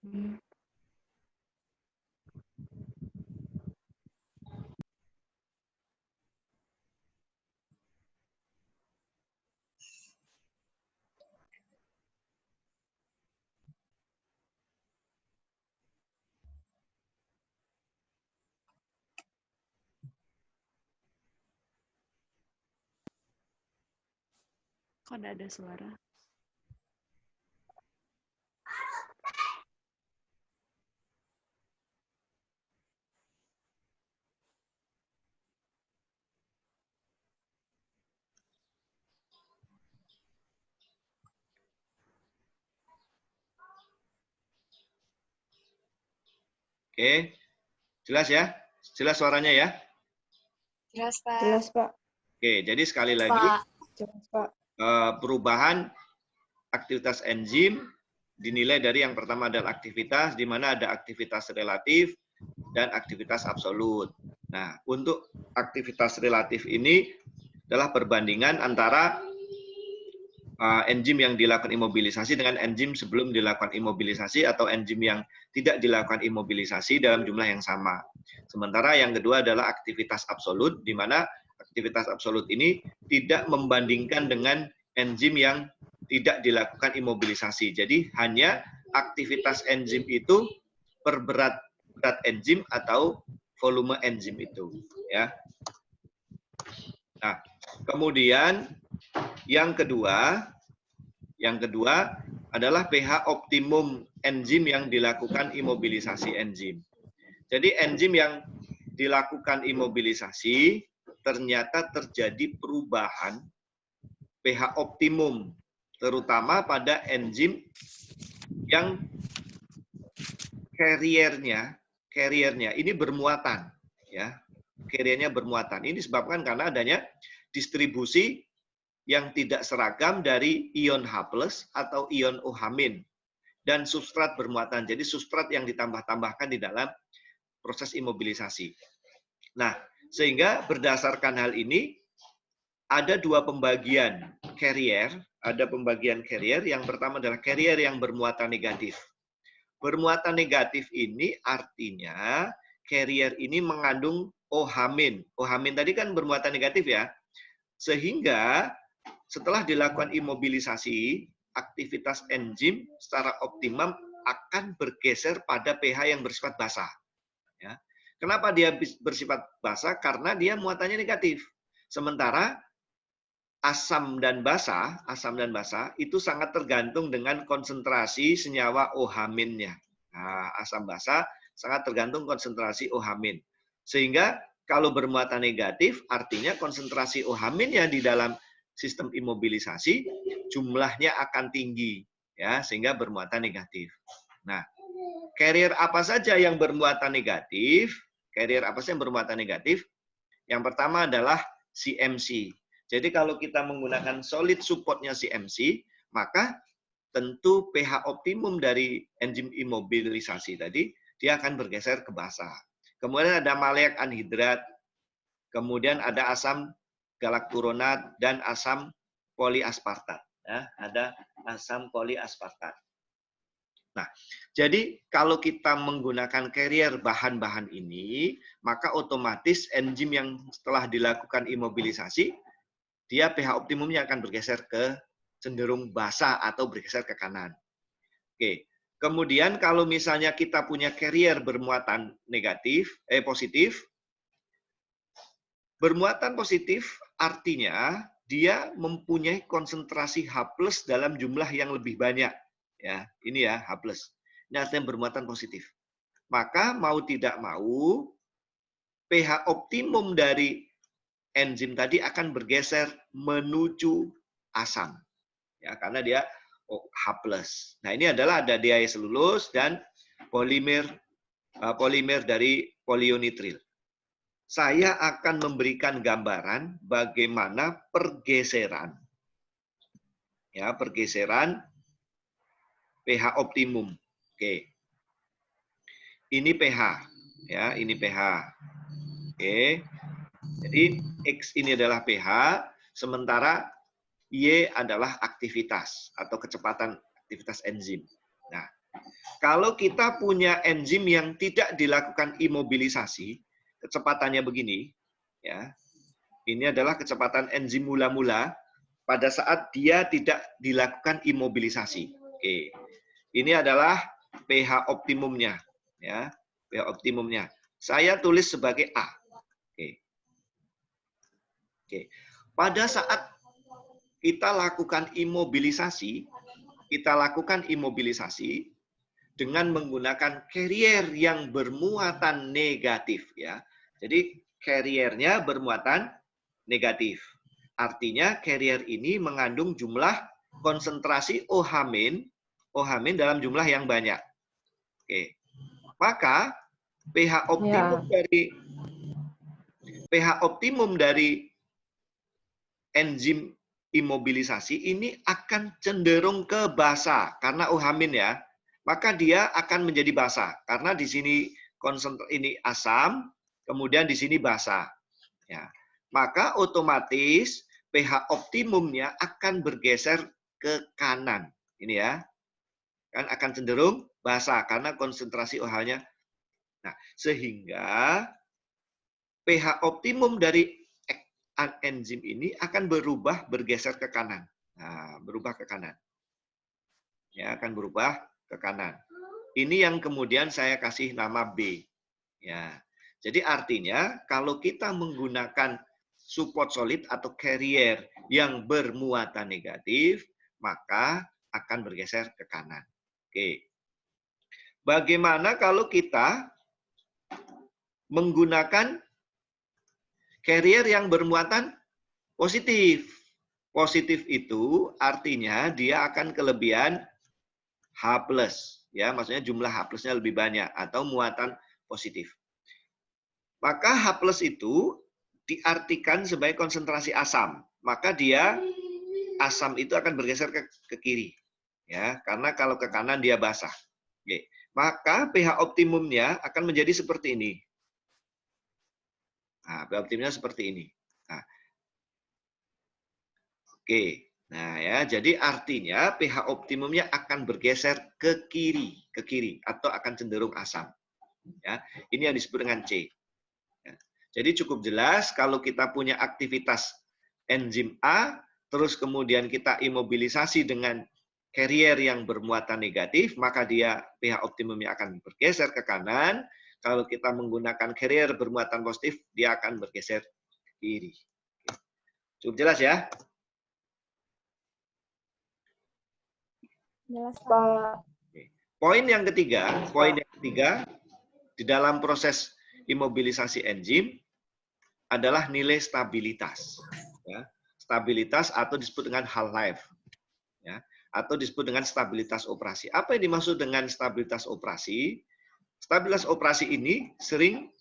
Kok ada suara? Oke, jelas ya? Jelas suaranya ya? Jelas, Pak. Jelas, Pak. Oke, jadi sekali lagi Jelas, Pak. perubahan aktivitas enzim dinilai dari yang pertama adalah aktivitas, di mana ada aktivitas relatif dan aktivitas absolut. Nah, untuk aktivitas relatif ini adalah perbandingan antara enzim yang dilakukan imobilisasi dengan enzim sebelum dilakukan imobilisasi atau enzim yang tidak dilakukan imobilisasi dalam jumlah yang sama. Sementara yang kedua adalah aktivitas absolut, di mana aktivitas absolut ini tidak membandingkan dengan enzim yang tidak dilakukan imobilisasi. Jadi hanya aktivitas enzim itu per berat enzim atau volume enzim itu, ya. Nah, kemudian yang kedua adalah pH optimum enzim yang dilakukan imobilisasi enzim. Jadi enzim yang dilakukan imobilisasi ternyata terjadi perubahan pH optimum, terutama pada enzim yang carriernya ini bermuatan, ya. Carriernya bermuatan. Ini disebabkan karena adanya distribusi yang tidak seragam dari ion H+ atau ion OH- dan substrat bermuatan. Jadi substrat yang ditambah-tambahkan di dalam proses imobilisasi. Nah, sehingga berdasarkan hal ini ada dua pembagian carrier. Ada pembagian carrier. Yang pertama adalah carrier yang bermuatan negatif. Bermuatan negatif ini artinya carrier ini mengandung OH-. OH- tadi kan bermuatan negatif ya. Sehingga setelah dilakukan imobilisasi, aktivitas enzim secara optimum akan bergeser pada pH yang bersifat basah. Ya. Kenapa dia bersifat basah? Karena dia muatannya negatif. Sementara asam dan basa itu sangat tergantung dengan konsentrasi senyawa OH-nya. Nah, asam basa sangat tergantung konsentrasi OH-. Sehingga kalau bermuatan negatif, artinya konsentrasi OH-nya di dalam sistem imobilisasi jumlahnya akan tinggi, ya, sehingga bermuatan negatif. Nah, carrier apa saja yang bermuatan negatif? Carrier apa saja yang bermuatan negatif? Yang pertama adalah CMC. Jadi kalau kita menggunakan solid supportnya CMC, maka tentu pH optimum dari enzim imobilisasi tadi, dia akan bergeser ke basa. Kemudian ada maleat anhidrat, kemudian ada asam galakturonat dan asam poliaspartat. Ya, ada asam poliaspartat. Nah, jadi kalau kita menggunakan carrier bahan-bahan ini, maka otomatis enzim yang setelah dilakukan imobilisasi, dia pH optimumnya akan bergeser ke cenderung basa atau bergeser ke kanan. Oke. Kemudian kalau misalnya kita punya carrier bermuatan positif, bermuatan positif artinya dia mempunyai konsentrasi H+ dalam jumlah yang lebih banyak. Ya, ini ya H+. Ini artinya bermuatan positif. Maka mau tidak mau pH optimum dari enzim tadi akan bergeser menuju asam. Ya, karena dia H+. Nah, ini adalah ada diaselulose dan polimer dari polionitril. Saya akan memberikan gambaran bagaimana pergeseran pH optimum. Oke. Ini pH, ya, ini pH. Oke. Jadi X ini adalah pH, sementara Y adalah aktivitas atau kecepatan aktivitas enzim. Nah, Kalau kita punya enzim yang tidak dilakukan imobilisasi, kecepatannya begini, ya. Ini adalah kecepatan enzim mula-mula pada saat dia tidak dilakukan imobilisasi. Oke. Ini adalah pH optimumnya, ya. pH optimumnya. Saya tulis sebagai A. Oke. Oke. Pada saat kita lakukan imobilisasi dengan menggunakan carrier yang bermuatan negatif, ya. Jadi carriernya bermuatan negatif. Artinya carrier ini mengandung jumlah konsentrasi OH- dalam jumlah yang banyak. Oke. Maka pH optimum dari enzim imobilisasi ini akan cenderung ke basa karena OH- ya. Maka dia akan menjadi basa karena di sini ini asam, kemudian di sini basa. Ya. Maka otomatis pH optimumnya akan bergeser ke kanan. Ini ya. Kan akan cenderung basa karena konsentrasi OH-nya. Nah, sehingga pH optimum dari enzim ini akan bergeser ke kanan. Nah, berubah ke kanan. Ya, akan berubah ke kanan. Ini yang kemudian saya kasih nama B. Ya. Jadi artinya kalau kita menggunakan support solid atau carrier yang bermuatan negatif, maka akan bergeser ke kanan. Oke. Bagaimana kalau kita menggunakan carrier yang bermuatan positif? Positif itu artinya dia akan kelebihan H+, ya, maksudnya jumlah H+-nya lebih banyak atau muatan positif. Maka H+ itu diartikan sebagai konsentrasi asam. Maka dia asam itu akan bergeser ke kiri. Ya, karena kalau ke kanan dia basah. Oke. Maka pH optimumnya akan menjadi seperti ini. Nah, pH optimumnya seperti ini. Nah, oke. Nah, ya, jadi artinya pH optimumnya akan bergeser ke kiri atau akan cenderung asam. Ya, ini yang disebut dengan C. Ya. Jadi cukup jelas kalau kita punya aktivitas enzim A, terus kemudian kita imobilisasi dengan carrier yang bermuatan negatif, maka dia pH optimumnya akan bergeser ke kanan. Kalau kita menggunakan carrier bermuatan positif, dia akan bergeser ke kiri. Cukup jelas ya? Jelas, Pak. Poin yang ketiga di dalam proses imobilisasi enzim adalah nilai stabilitas. Ya. Stabilitas atau disebut dengan half-life. Ya. Atau disebut dengan stabilitas operasi. Apa yang dimaksud dengan stabilitas operasi? Stabilitas operasi ini sering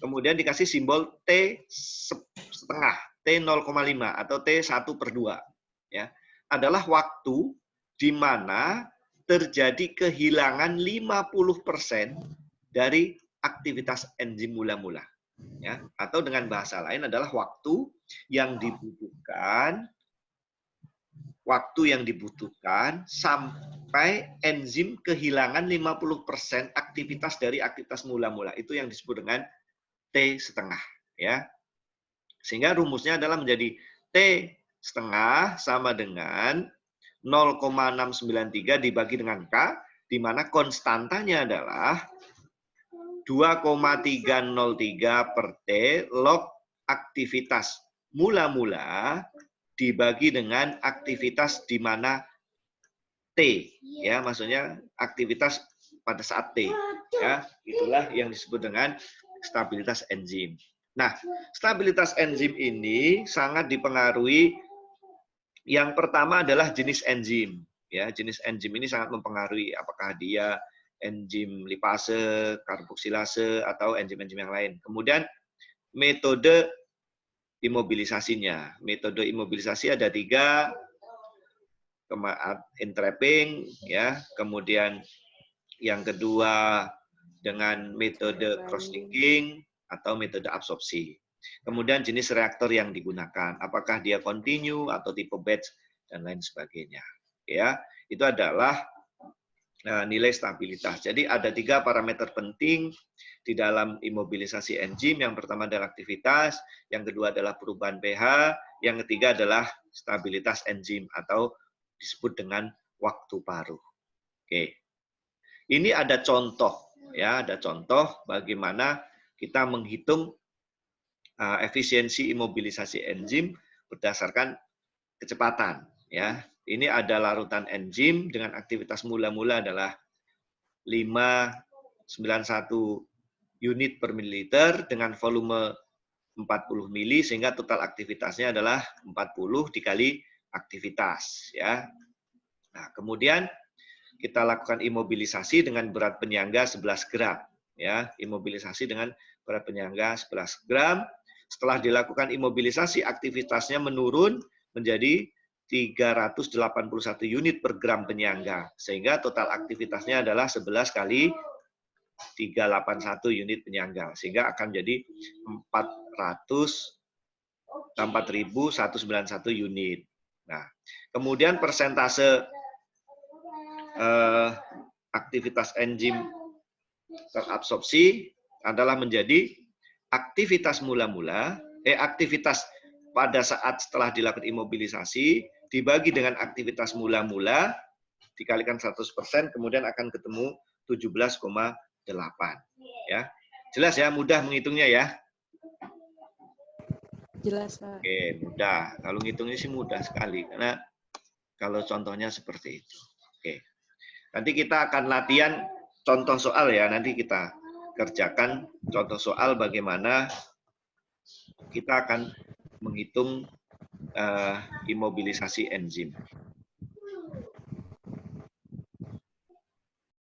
kemudian dikasih simbol T setengah, T 0,5 atau T 1/2. Ya. Adalah waktu di mana terjadi kehilangan 50% dari aktivitas enzim mula-mula. Ya, atau dengan bahasa lain adalah waktu yang dibutuhkan sampai enzim kehilangan 50% aktivitas dari aktivitas mula-mula. Itu yang disebut dengan T setengah, ya. Sehingga rumusnya adalah menjadi T setengah sama dengan 0,693 dibagi dengan K, di mana konstantanya adalah 2,303 per T log aktivitas mula-mula dibagi dengan aktivitas di mana T, ya, maksudnya aktivitas pada saat T, ya. Itulah yang disebut dengan stabilitas enzim. Nah, stabilitas enzim ini sangat dipengaruhi. Yang pertama adalah jenis enzim, ya. Jenis enzim ini sangat mempengaruhi apakah dia enzim lipase, karboksilase atau enzim-enzim yang lain. Kemudian metode imobilisasinya. Metode imobilisasi ada 3, entrapping, ya. Kemudian yang kedua dengan metode cross-linking atau metode absorpsi. Kemudian jenis reaktor yang digunakan, apakah dia continue atau tipe batch dan lain sebagainya. Ya, itu adalah nilai stabilitas. Jadi ada 3 parameter penting di dalam imobilisasi enzim. Yang pertama adalah aktivitas, yang kedua adalah perubahan pH, yang ketiga adalah stabilitas enzim atau disebut dengan waktu paruh. Oke. Ini ada contoh ya, ada contoh bagaimana kita menghitung efisiensi imobilisasi enzim berdasarkan kecepatan ya. Ini ada larutan enzim dengan aktivitas mula-mula adalah 591 unit per mililiter dengan volume 40 mili sehingga total aktivitasnya adalah 40 dikali aktivitas ya. Nah, kemudian kita lakukan imobilisasi dengan berat penyangga 11 gram ya, imobilisasi dengan berat penyangga 11 gram. Setelah dilakukan imobilisasi aktivitasnya menurun menjadi 381 unit per gram penyangga sehingga total aktivitasnya adalah 11 kali 381 unit penyangga sehingga akan jadi 4.191 unit. Nah, kemudian persentase aktivitas enzim terabsorpsi adalah menjadi aktivitas aktivitas pada saat setelah dilakukan imobilisasi dibagi dengan aktivitas mula-mula dikalikan 100% kemudian akan ketemu 17,8 ya. Jelas ya, mudah menghitungnya ya. Jelas, Pak. Oke, mudah. Kalau ngitungnya sih mudah sekali karena kalau contohnya seperti itu. Oke. Nanti kita akan latihan contoh soal ya, nanti kita kerjakan contoh soal bagaimana kita akan menghitung imobilisasi enzim.